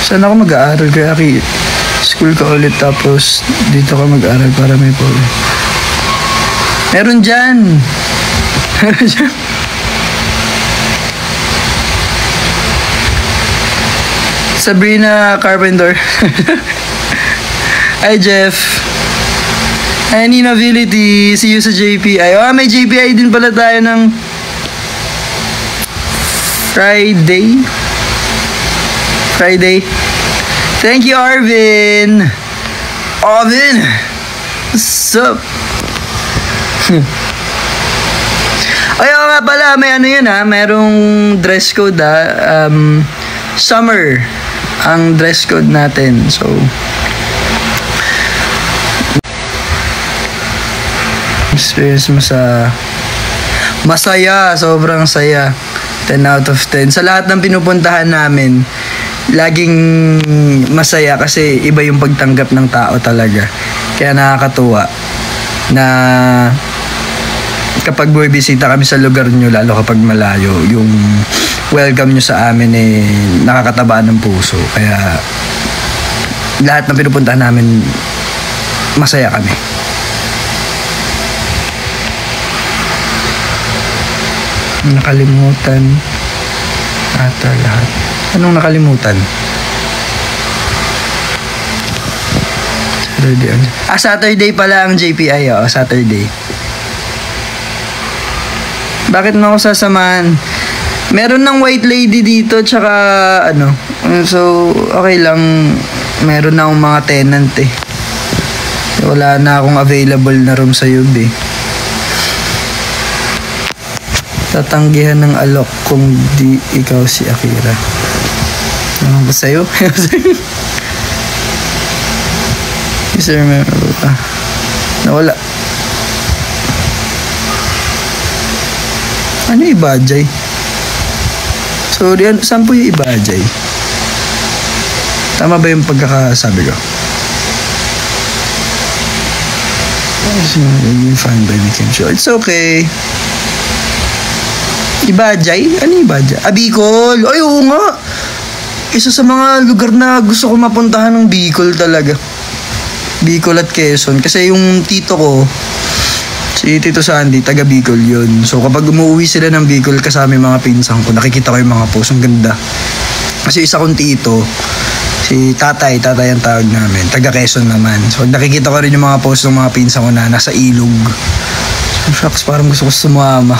Saan ako mag-aaral kaya school ka ulit tapos dito ka mag-aaral para may polo. Meron dyan. Meron dyan. Sabrina Carpenter. Hi Jeff. Hi Ninability. See you sa JPI. Oh, may JPI din pala tayo ng Friday. Thank you Arvin. Arvin. What's up? Ayaw nga pala, may ano yun ha, merong dress code ha. Summer ang dress code natin. So experience mo sa masaya, sobrang saya. 10 out of 10 sa lahat ng pinupuntahan namin. Laging masaya kasi iba yung pagtanggap ng tao talaga. Kaya nakakatuwa na kapag bumibisita kami sa lugar nyo, lalo kapag malayo, yung welcome nyo sa amin nakakataba ng puso. Kaya lahat ng pinupuntahan namin, masaya kami. Nakalimutan ata lahat. Anong nakalimutan? Saturday pala ang JPI. Saturday. Bakit mo ako sasamahan? Meron ng white lady dito, tsaka ano. So, okay lang. Meron na akong mga tenant Wala na akong available na room sa UB. Tatanggihan ng alok kung di ikaw si Akira. Ano ba sa'yo? Sir, memorable pa. Nawala. Ano yung ibajay? Sorry, saan po yung ibajay? Tama ba yung pagkakasabi ko? Fine by the Kim Show. It's okay. Ibajay? Ano Ibajay? Bicol! Ay, oo nga! Isa sa mga lugar na gusto ko mapuntahan ng Bicol talaga. Bicol at Quezon. Kasi yung tito ko, si Tito Sandy, taga Bicol yun. So kapag umuwi sila ng Bicol kasama yung mga pinsang ko, nakikita ko yung mga post. Ang ganda. Kasi isa kong tito, si Tatay ang tawag namin. Taga Quezon naman. So nakikita ko rin yung mga post ng mga pinsang ko na nasa ilog. So shucks, parang gusto ko sumama.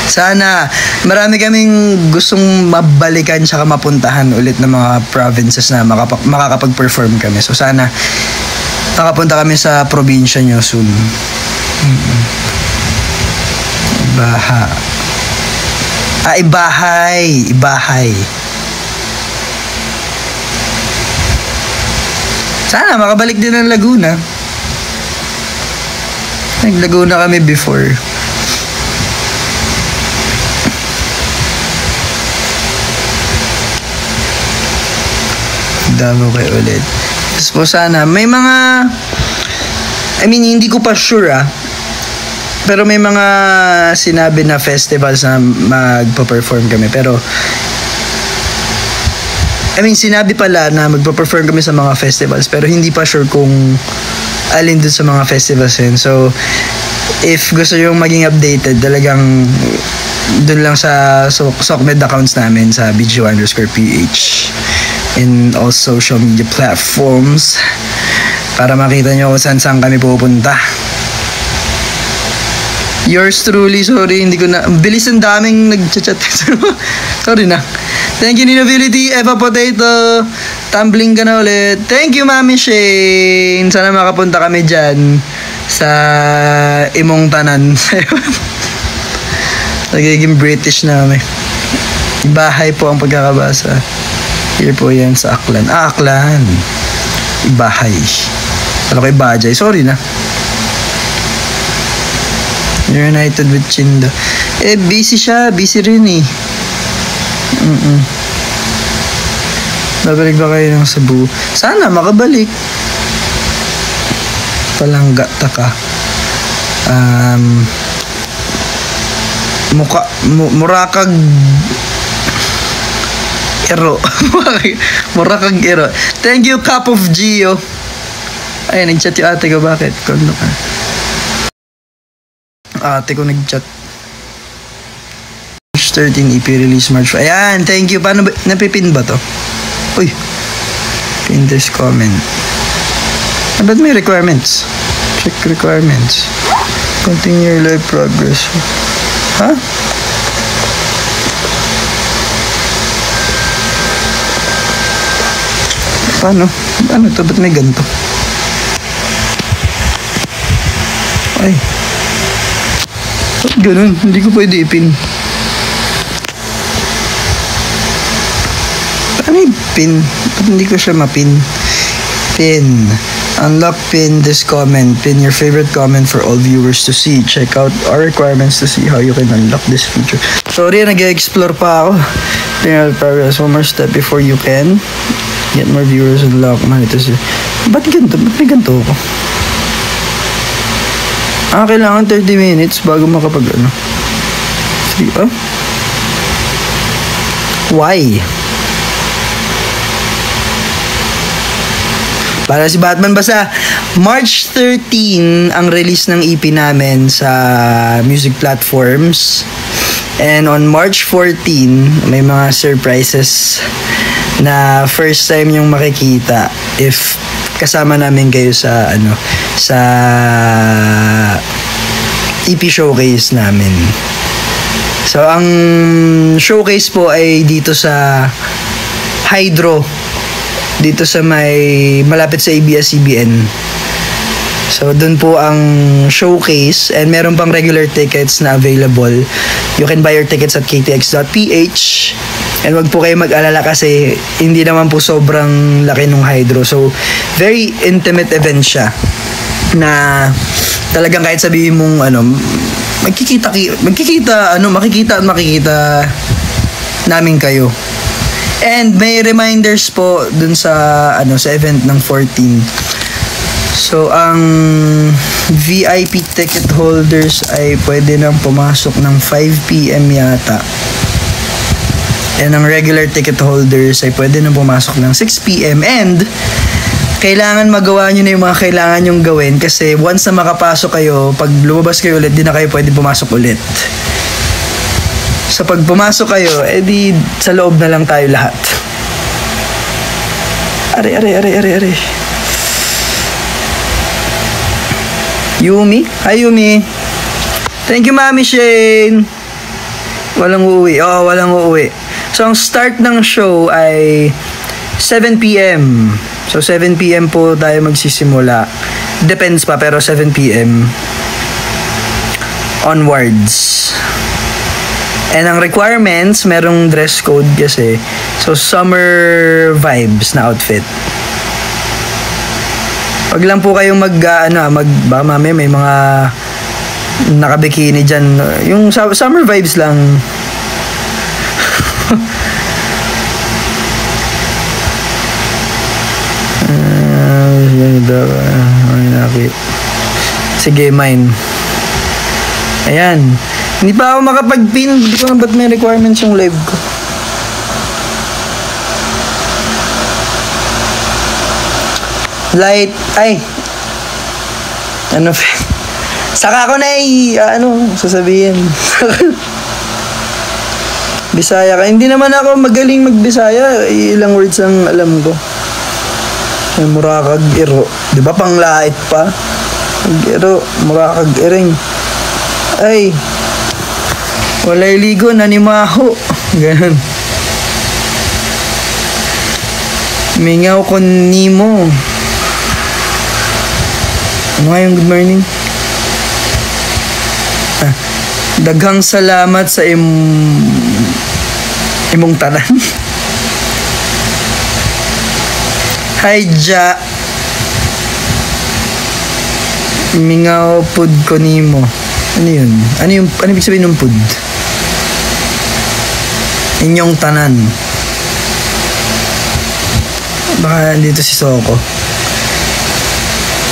Sana marami kaming gustong mabalikan tsaka mapuntahan ulit ng mga provinces na makakapag-perform kami. So sana makapunta kami sa probinsya nyo soon. Ibahay. Sana makabalik din ng Laguna. Nag-Laguna kami before. Damo kayo ulit. Tapos po sana, may mga, hindi ko pa sure pero may mga sinabi na festivals na magpa-perform kami. Pero, sinabi pala na magpa-perform kami sa mga festivals pero hindi pa sure kung alin dun sa mga festivals yun. So, if gusto yung maging updated, talagang dun lang sa Sokmed accounts namin sa BGO_PH. In all social media platforms para makita nyo kung saan kami pupunta. Yours truly, sorry, hindi ko na, bilis ang daming nag-chat. Sorry na. Thank you Ninability, Eva Potato, tumbling ka na ulit. Thank you Mami Shane. Sana makapunta kami dyan sa imong tanan. Nagiging British na kami. Ibahay po ang pagkakabasa. Here po yan sa Aklan. Aklan. Ibahay. Alam ko Ibajay. Sorry na. You're united with Chindo. Busy siya. Busy rin Babalik ba kayo ng Cebu? Sana makabalik. Palangga taka. Murakag iro. Mura kag iro. Thank you, Cup of Gio. Ay, nag-chat yung ate ko. Bakit? Kondo ka. Ate ko nag-chat. March 13 EP release March 4. Ayan, thank you. Paano ba? Napipin ba to? Uy. Pin this comment. Ba't may requirements? Check requirements. Continue your live progress. Ha? Paano? Paano to? Ba't may ganito? Ay. Ba't ganun? Hindi ko pwede ipin. Paano ipin? Ba't hindi ko siya mapin? Pin. Unlock pin this comment. Pin your favorite comment for all viewers to see. Check out our requirements to see how you can unlock this feature. Sorry, nag-explore pa ako. Progress. One more step before you can get more viewers and unlock money to see. Ba't ganito? Ba't may ganito ako? Kailangan 30 minutes bago makapag ano. 3, oh? Why? Para si Batman, basta March 13 ang release ng EP namin sa music platforms. And on March 14, may mga surprises na first time yung makikita if kasama namin kayo sa ano, sa EP showcase namin. So ang showcase po ay dito sa Hydro, dito sa may malapit sa ABS-CBN. So doon po ang showcase, and meron pang regular tickets na available. You can buy your tickets at ktx.ph. And wag po kayo mag-alala kasi hindi naman po sobrang laki ng Hydro. So very intimate event siya na talagang kahit sabihin mong ano, makikita namin kayo. And may reminders po dun sa ano, sa event ng 14. So ang VIP ticket holders ay pwede nang pumasok ng 5 PM yata. And ang regular ticket holders ay pwede nang pumasok ng 6 PM. And kailangan magawa nyo na yung mga kailangan nyong gawin kasi once na makapasok kayo, pag lumabas kayo ulit, di na kayo pwede pumasok ulit. So pag pumasok kayo, edi sa loob na lang tayo lahat. Are. Yumi? Hi Yumi. Thank you Mami Shane. Walang uuwi. Oo, walang uuwi. So ang start ng show ay 7 PM. So 7 PM po tayo magsisimula. Depends pa pero 7 PM onwards. And ang requirements, merong dress code kasi. So summer vibes na outfit. Wag lang po kayong baka mamaya may mga nakabikini dyan. Yung summer vibes lang. Sige, mine. Ayan. Hindi pa ako makapag-pin. Hindi ko na ba't may requirements yung live ko. Light. Ay. Ano? Saka ko na sasabihin. Bisaya ka. Hindi naman ako magaling mag-Bisaya. Ilang words ang alam ko. Ay, murakag iro. Di ba panglait pa? Iro. Murakag iring. Ay. Walay ligo. Nanimaho. Ganun. Mingaw ko nimo. Ano nga yung good morning? Daghang salamat sa imong tanan. Hi Ja. Mingaw pud ko nimo. Ano yun? Ano ibig sabihin ng pud? Inyong tanan. Baka dito si Soko.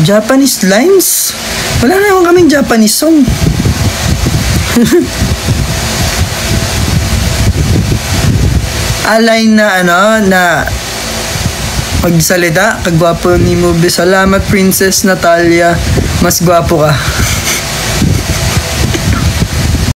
Japanese lines? Wala naman kaming Japanese song. alay na na magsalita, kagwapo ni Mube. Salamat, Princess Natalia. Mas gwapo ka.